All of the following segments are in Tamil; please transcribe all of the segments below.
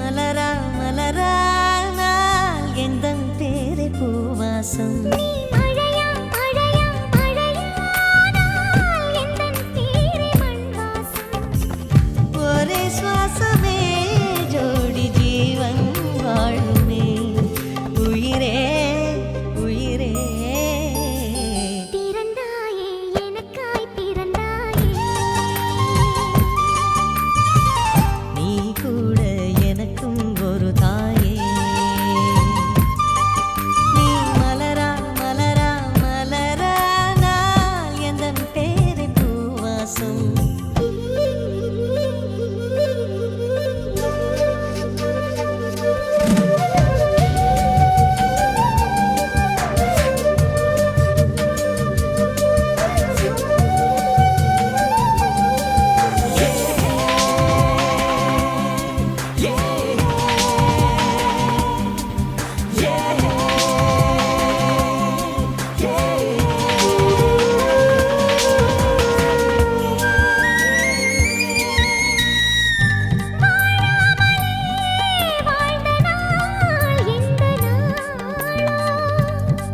மலரா மலரா நாள் எந்தன் பேரை பூவாசம் ஒரே சுவாசமே ஜோடி ஜீவன் வாழுமே உயிரே உயிரே பிறந்தாயே எனக்காய் பிறந்தாயே நீ கூட எனக்கும் ஒரு தாயே நீ மலரா மலரா மலரா நாள் எந்தன் பேரை பூவாசம்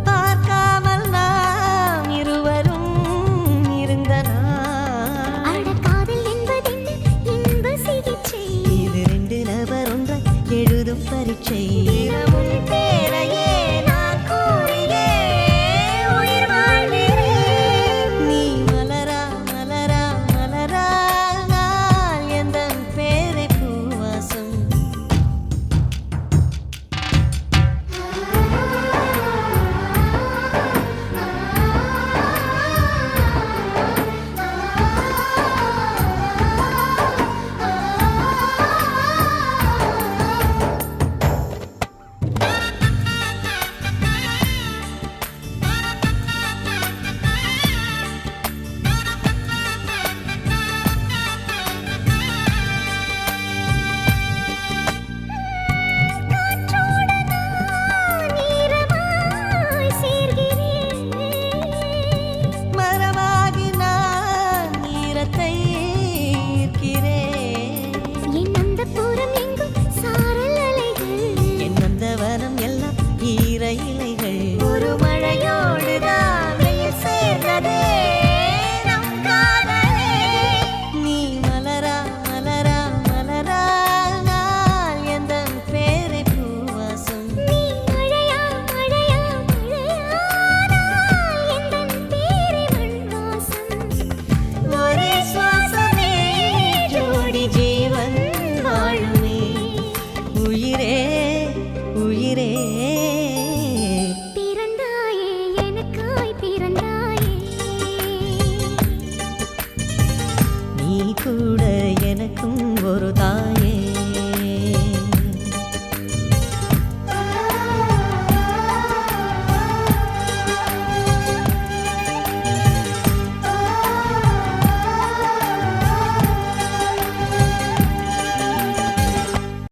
பார்க்காமல் நாம் இருவரும் இருந்த நாள் அட காதல் என்பதென்ன இன்ப சிகிச்சை இது ரெண்டு நபர் ஒன்றை எழுதும் பரீட்சை